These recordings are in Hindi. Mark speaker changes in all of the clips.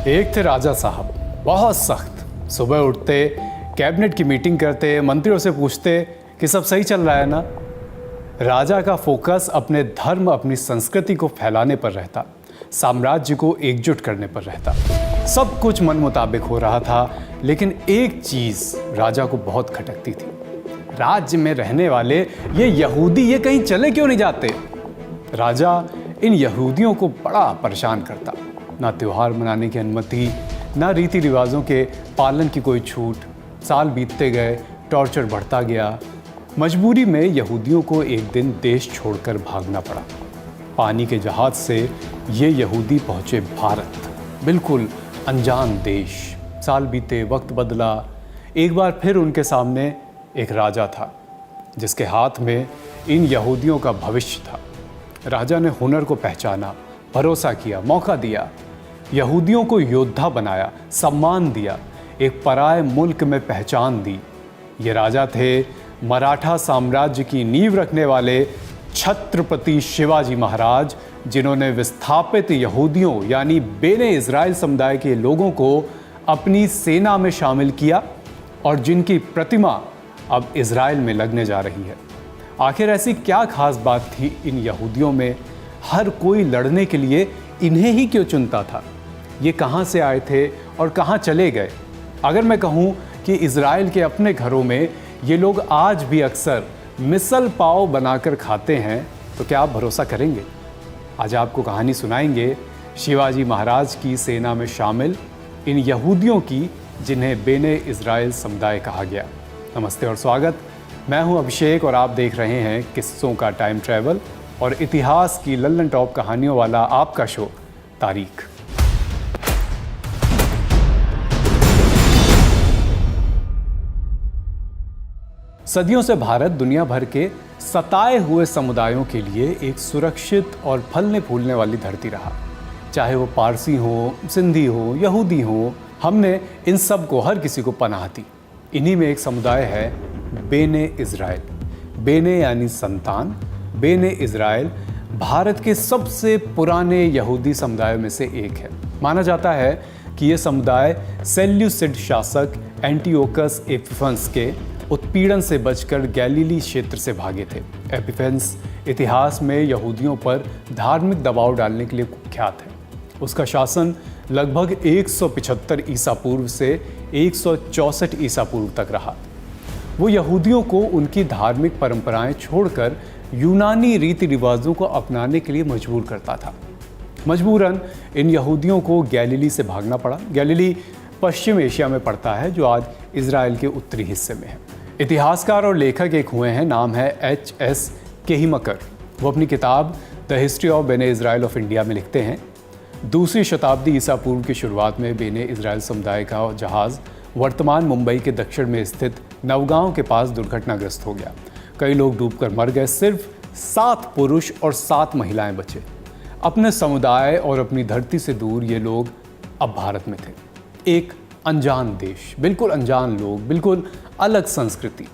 Speaker 1: एक थे राजा साहब, बहुत सख्त। सुबह उठते, कैबिनेट की मीटिंग करते, मंत्रियों से पूछते कि सब सही चल रहा है ना। राजा का फोकस अपने धर्म, अपनी संस्कृति को फैलाने पर रहता, साम्राज्य को एकजुट करने पर रहता। सब कुछ मन मुताबिक हो रहा था, लेकिन एक चीज राजा को बहुत खटकती थी। राज्य में रहने वाले ये यहूदी, ये कहीं चले क्यों नहीं जाते? राजा इन यहूदियों को बड़ा परेशान करता। ना त्योहार मनाने की अनुमति, ना रीति रिवाजों के पालन की कोई छूट। साल बीतते गए, टॉर्चर बढ़ता गया। मजबूरी में यहूदियों को एक दिन देश छोड़कर भागना पड़ा। पानी के जहाज से ये यहूदी पहुँचे भारत, बिल्कुल अनजान देश। साल बीते, वक्त बदला। एक बार फिर उनके सामने एक राजा था, जिसके हाथ में इन यहूदियों का भविष्य था। राजा ने हुनर को पहचाना, भरोसा किया, मौका दिया, यहूदियों को योद्धा बनाया, सम्मान दिया, एक पराये मुल्क में पहचान दी। ये राजा थे मराठा साम्राज्य की नींव रखने वाले छत्रपति शिवाजी महाराज, जिन्होंने विस्थापित यहूदियों यानी बेने इज़राइल समुदाय के लोगों को अपनी सेना में शामिल किया और जिनकी प्रतिमा अब इज़राइल में लगने जा रही है। आखिर ऐसी क्या खास बात थी इन यहूदियों में? हर कोई लड़ने के लिए इन्हें ही क्यों चुनता था? ये कहाँ से आए थे और कहाँ चले गए? अगर मैं कहूँ कि इज़राइल के अपने घरों में ये लोग आज भी अक्सर मिसल पाव बनाकर खाते हैं, तो क्या आप भरोसा करेंगे? आज आपको कहानी सुनाएंगे शिवाजी महाराज की सेना में शामिल इन यहूदियों की, जिन्हें बेने इज़राइल समुदाय कहा गया। नमस्ते और स्वागत। मैं हूं अभिषेक और आप देख रहे हैं किस्सों का टाइम ट्रैवल और इतिहास की लल्लन टॉप कहानियों वाला आपका शो तारीख। सदियों से भारत दुनिया भर के सताए हुए समुदायों के लिए एक सुरक्षित और फलने फूलने वाली धरती रहा। चाहे वो पारसी हो, सिंधी हो, यहूदी हो, हमने इन सब को, हर किसी को पनाह दी। इन्हीं में एक समुदाय है बेने इज़राइल। बेने यानी संतान। बेने इज़राइल भारत के सबसे पुराने यहूदी समुदायों में से एक है। माना जाता है कि यह समुदाय सेल्यूसिड शासक एंटियोकस एपिफेनस के उत्पीड़न से बचकर गैलीली क्षेत्र से भागे थे। एपिफेनस इतिहास में यहूदियों पर धार्मिक दबाव डालने के लिए कुख्यात है। उसका शासन लगभग 175 ईसा पूर्व से 164 ईसा पूर्व तक रहा। वो यहूदियों को उनकी धार्मिक परंपराएं छोड़कर यूनानी रीति रिवाजों को अपनाने के लिए मजबूर करता था। मजबूरन इन यहूदियों को गैलीली से भागना पड़ा। गैलीली पश्चिम एशिया में पड़ता है, जो आज इज़राइल के उत्तरी हिस्से में है। इतिहासकार और लेखक एक हुए हैं, नाम है H.S. केहीमकर। वो अपनी किताब द हिस्ट्री ऑफ बेने इज़राइल ऑफ इंडिया में लिखते हैं, 2वीं शताब्दी ईसा पूर्व की शुरुआत में बेने इज़राइल समुदाय का जहाज़ वर्तमान मुंबई के दक्षिण में स्थित नवगांव के पास दुर्घटनाग्रस्त हो गया। कई लोग डूबकर मर गए। सिर्फ 7 पुरुष और 7 महिलाएं बचे। अपने समुदाय और अपनी धरती से दूर ये लोग अब भारत में थे। एक अनजान देश, बिल्कुल अनजान लोग, बिल्कुल अलग संस्कृति।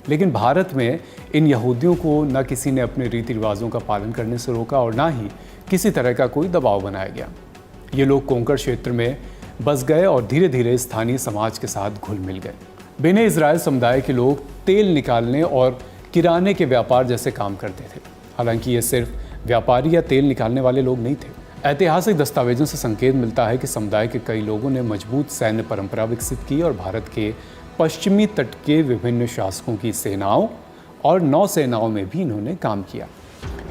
Speaker 1: लेकिन भारत में इन यहूदियों को न किसी ने अपने रीति रिवाजों का पालन करने से रोका और ना ही किसी तरह का कोई दबाव बनाया गया। ये लोग कोंकण क्षेत्र में बस गए और धीरे धीरे स्थानीय समाज के साथ घुल मिल गए। बेने इज़राइल समुदाय के लोग तेल निकालने और किराने के व्यापार जैसे काम करते थे। हालांकि ये सिर्फ व्यापारी या तेल निकालने वाले लोग नहीं थे। ऐतिहासिक दस्तावेजों से संकेत मिलता है कि समुदाय के कई लोगों ने मजबूत सैन्य परंपरा विकसित की और भारत के पश्चिमी तट के विभिन्न शासकों की सेनाओं और नौसेनाओं में भी इन्होंने काम किया।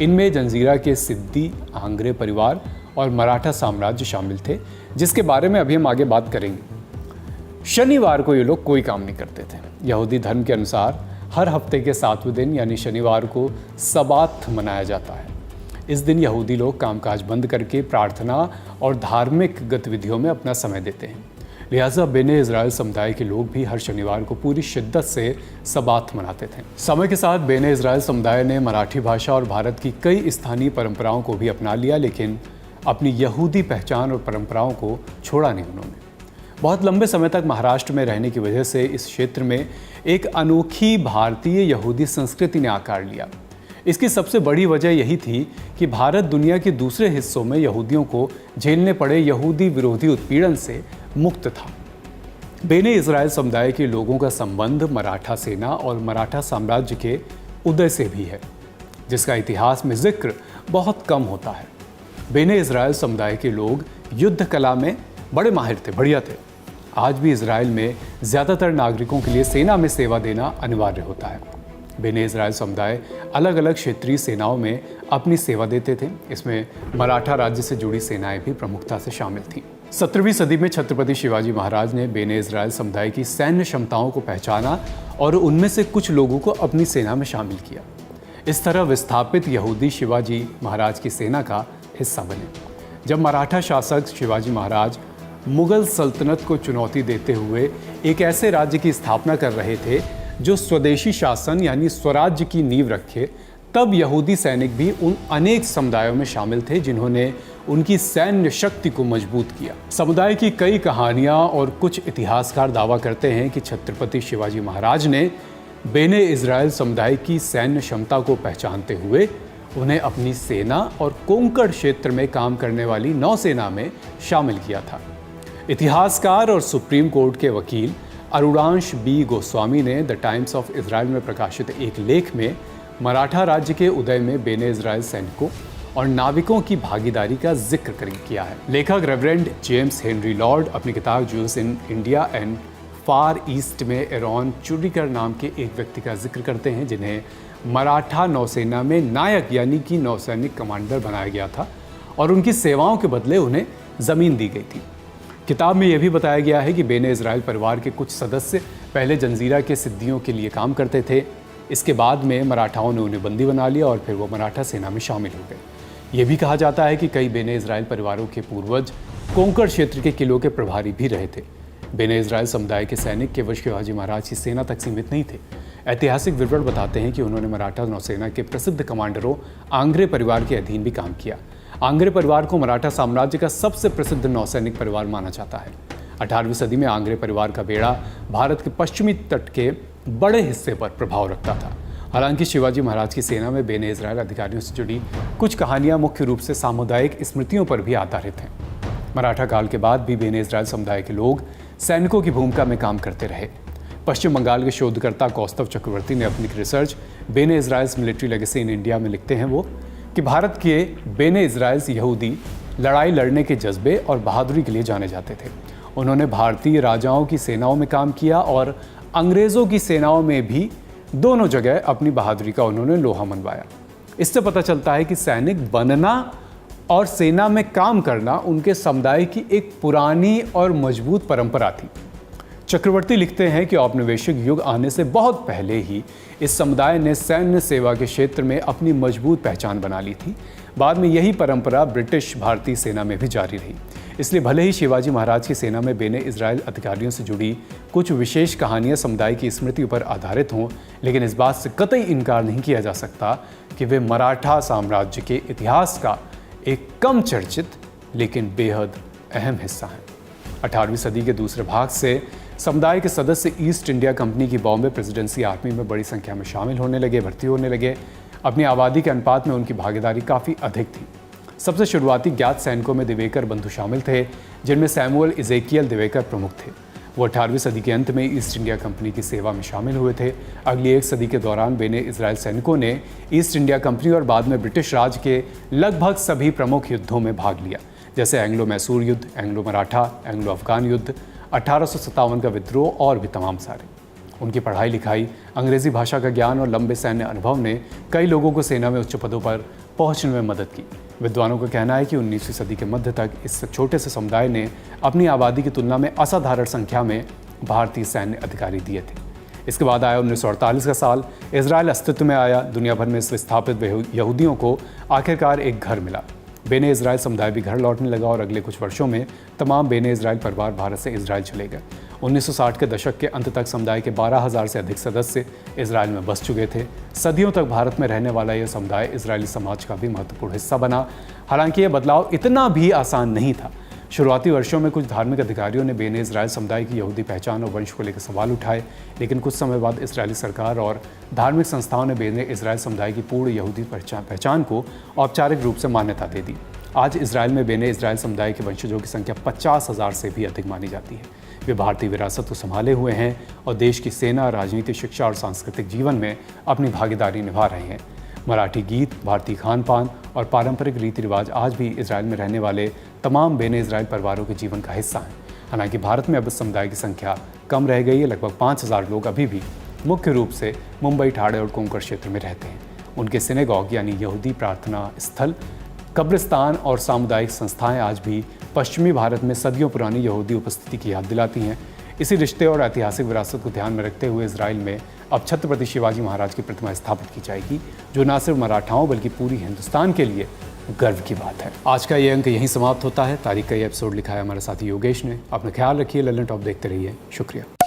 Speaker 1: इनमें जंजीरा के सिद्दी, आंग्रे परिवार और मराठा साम्राज्य शामिल थे, जिसके बारे में अभी हम आगे बात करेंगे। शनिवार को ये लोग कोई काम नहीं करते थे। यहूदी धर्म के अनुसार हर हफ्ते के 7वें दिन यानी शनिवार को सबात मनाया जाता है। इस दिन यहूदी लोग कामकाज बंद करके प्रार्थना और धार्मिक गतिविधियों में अपना समय देते हैं। लिहाजा बेने इज़राइल समुदाय के लोग भी हर शनिवार को पूरी शिद्दत से सबात मनाते थे। समय के साथ बेने इज़राइल समुदाय ने मराठी भाषा और भारत की कई स्थानीय परंपराओं को भी अपना लिया, लेकिन अपनी यहूदी पहचान और परंपराओं को छोड़ा नहीं उन्होंने। बहुत लंबे समय तक महाराष्ट्र में रहने की वजह से इस क्षेत्र में एक अनोखी भारतीय यहूदी संस्कृति ने आकार लिया। इसकी सबसे बड़ी वजह यही थी कि भारत दुनिया के दूसरे हिस्सों में यहूदियों को झेलने पड़े यहूदी विरोधी उत्पीड़न से मुक्त था। बेने इज़राइल समुदाय के लोगों का संबंध मराठा सेना और मराठा साम्राज्य के उदय से भी है, जिसका इतिहास में जिक्र बहुत कम होता है। बेने इज़राइल समुदाय के लोग युद्ध कला में बड़े माहिर थे, बढ़िया थे। आज भी इज़राइल में ज़्यादातर नागरिकों के लिए सेना में सेवा देना अनिवार्य होता है। बेने इज़राइल समुदाय अलग अलग क्षेत्रीय सेनाओं में अपनी सेवा देते थे। इसमें मराठा राज्य से जुड़ी सेनाएं भी प्रमुखता से शामिल थीं। 17वीं सदी में छत्रपति शिवाजी महाराज ने बेने इज़राइल समुदाय की सैन्य क्षमताओं को पहचाना और उनमें से कुछ लोगों को अपनी सेना में शामिल किया। इस तरह विस्थापित यहूदी शिवाजी महाराज की सेना का हिस्सा बने। जब मराठा शासक शिवाजी महाराज मुगल सल्तनत को चुनौती देते हुए एक ऐसे राज्य की स्थापना कर रहे थे जो स्वदेशी शासन यानी स्वराज्य की नींव रखे, तब यहूदी सैनिक भी उन अनेक समुदायों में शामिल थे जिन्होंने उनकी सैन्य शक्ति को मजबूत किया। समुदाय की कई कहानियां और कुछ इतिहासकार दावा करते हैं कि छत्रपति शिवाजी महाराज ने बेने इज़राइल समुदाय की सैन्य क्षमता को पहचानते हुए उन्हें अपनी सेना और कोंकण क्षेत्र में काम करने वाली नौसेना में शामिल किया था। इतिहासकार और सुप्रीम कोर्ट के वकील अरुणांश बी गोस्वामी ने द टाइम्स ऑफ इज़राइल में प्रकाशित एक लेख में मराठा राज्य के उदय में बेने इज़राइल सैनिकों और नाविकों की भागीदारी का जिक्र किया है। लेखक रेवरेंड जेम्स हेनरी लॉर्ड अपनी किताब juice in India and far east में एरॉन चुरिकर नाम के एक व्यक्ति का जिक्र करते हैं जिन्हें मराठा नौसेना में नायक यानी कि नौसैनिक कमांडर बनाया गया था और उनकी सेवाओं के बदले उन्हें ज़मीन दी गई थी। किताब में यह भी बताया गया है कि बेने इज़राइल परिवार के कुछ सदस्य पहले जंजीरा के सिद्दियों के लिए काम करते थे। इसके बाद में मराठाओं ने उन्हें बंदी बना लिया और फिर वो मराठा सेना में शामिल हो गए। ये भी कहा जाता है कि कई बेने इज़राइल परिवारों के पूर्वज कोंकण क्षेत्र के किलों के प्रभारी भी रहे थे। बेने इज़राइल समुदाय के सैनिक केवल शिवाजी महाराज की सेना तक सीमित नहीं थे। ऐतिहासिक विवरण बताते हैं कि उन्होंने मराठा नौसेना के प्रसिद्ध कमांडरों आंग्रे परिवार के अधीन भी काम किया। आंग्रे परिवार को मराठा साम्राज्य का सबसे प्रसिद्ध नौसैनिक परिवार माना जाता है। 18वीं सदी में आंग्रे परिवार का बेड़ा भारत के पश्चिमी तट के बड़े हिस्से पर प्रभाव रखता था। हालांकि शिवाजी महाराज की सेना में बेने इज़राइल अधिकारियों से जुड़ी कुछ कहानियां मुख्य रूप से सामुदायिक स्मृतियों पर भी आधारित हैं। मराठा काल के बाद भी बेने इज़राइल समुदाय के लोग सैनिकों की भूमिका में काम करते रहे। पश्चिम बंगाल के शोधकर्ता कौस्तव चक्रवर्ती ने अपनी रिसर्च बेने इज़राइल्स मिलिट्री लेगेसी इन इंडिया में लिखते हैं वो कि भारत के बेने इज़राइल्स यहूदी लड़ाई लड़ने के जज्बे और बहादुरी के लिए जाने जाते थे। उन्होंने भारतीय राजाओं की सेनाओं में काम किया और अंग्रेज़ों की सेनाओं में भी दोनों जगह अपनी बहादुरी का उन्होंने लोहा मनवाया। इससे पता चलता है कि सैनिक बनना और सेना में काम करना उनके समुदाय की एक पुरानी और मजबूत परंपरा थी। चक्रवर्ती लिखते हैं कि औपनिवेशिक युग आने से बहुत पहले ही इस समुदाय ने सैन्य सेवा के क्षेत्र में अपनी मजबूत पहचान बना ली थी। बाद में यही परंपरा ब्रिटिश भारतीय सेना में भी जारी रही। इसलिए भले ही शिवाजी महाराज की सेना में बेने इज़राइल अधिकारियों से जुड़ी कुछ विशेष कहानियां समुदाय की स्मृति पर आधारित हों, लेकिन इस बात से कतई इनकार नहीं किया जा सकता कि वे मराठा साम्राज्य के इतिहास का एक कम चर्चित लेकिन बेहद अहम हिस्सा हैं। 18वीं सदी के दूसरे भाग से समुदाय के सदस्य ईस्ट इंडिया कंपनी की बॉम्बे प्रेसिडेंसी आर्मी में बड़ी संख्या में शामिल होने लगे, भर्ती होने लगे। अपनी आबादी के अनुपात में उनकी भागीदारी काफ़ी अधिक थी। सबसे शुरुआती ज्ञात सैनिकों में दिवेकर बंधु शामिल थे, जिनमें सैमुअल इज़ेकियल दिवेकर प्रमुख थे। वो 18वीं सदी के अंत में ईस्ट इंडिया कंपनी की सेवा में शामिल हुए थे। अगली एक सदी के दौरान बेने इज़राइल सैनिकों ने ईस्ट इंडिया कंपनी और बाद में ब्रिटिश राज के लगभग सभी प्रमुख युद्धों में भाग लिया, जैसे एंग्लो मैसूर युद्ध, एंग्लो मराठा, एंग्लो अफगान युद्ध, 1857 का विद्रोह और भी तमाम सारे। उनकी पढ़ाई लिखाई, अंग्रेज़ी भाषा का ज्ञान और लंबे सैन्य अनुभव ने कई लोगों को सेना में उच्च पदों पर पहुंचने में मदद की। विद्वानों का कहना है कि 19वीं सदी के मध्य तक इस छोटे से समुदाय ने अपनी आबादी की तुलना में असाधारण संख्या में भारतीय सैन्य अधिकारी दिए थे। इसके बाद आया 1948 का साल। इज़राइल अस्तित्व में आया। दुनिया भर में विस्थापित यहूदियों को आखिरकार एक घर मिला। बेने इज़राइल समुदाय भी घर लौटने लगा और अगले कुछ वर्षों में तमाम बेने इज़राइल परिवार भारत से इज़राइल चले गए। 1960 के दशक के अंत तक समुदाय के 12,000 से अधिक सदस्य इज़राइल में बस चुके थे। सदियों तक भारत में रहने वाला यह समुदाय इज़रायली समाज का भी महत्वपूर्ण हिस्सा बना। हालांकि यह बदलाव इतना भी आसान नहीं था। शुरुआती वर्षों में कुछ धार्मिक अधिकारियों ने बेने इज़राइल समुदाय की यहूदी पहचान और वंश को लेकर सवाल उठाए, लेकिन कुछ समय बाद इजरायली सरकार और धार्मिक संस्थाओं ने बेने इज़राइल समुदाय की पूर्ण यहूदी पहचान को औपचारिक रूप से मान्यता दे दी। आज इजराइल में बेने इज़राइल समुदाय के वंशजों की संख्या 50,000 से भी अधिक मानी जाती है। वे भारतीय विरासत को संभाले हुए हैं और देश की सेना, राजनीति, शिक्षा और सांस्कृतिक जीवन में अपनी भागीदारी निभा रहे हैं। मराठी गीत, भारतीय खान पान और पारंपरिक रीति रिवाज आज भी इजराइल में रहने वाले तमाम बेने इज़राइल परिवारों के जीवन का हिस्सा हैं। हालांकि भारत में अब इस समुदाय की संख्या कम रह गई है। लगभग 5,000 लोग अभी भी मुख्य रूप से मुंबई, ठाणे और कोंकण क्षेत्र में रहते हैं। उनके सिनेगॉग यानी यहूदी प्रार्थना स्थल, कब्रिस्तान और सामुदायिक संस्थाएं आज भी पश्चिमी भारत में सदियों पुरानी यहूदी उपस्थिति की याद दिलाती हैं। इसी रिश्ते और ऐतिहासिक विरासत को ध्यान में रखते हुए इजराइल में अब छत्रपति शिवाजी महाराज की प्रतिमा स्थापित की जाएगी, जो न सिर्फ मराठाओं बल्कि पूरी हिंदुस्तान के लिए गर्व की बात है। आज का ये अंक यहीं समाप्त होता है। तारीख का ये एपिसोड लिखा है हमारे साथी योगेश ने। अपना ख्याल रखिए। ललन टॉप देखते रहिए। शुक्रिया।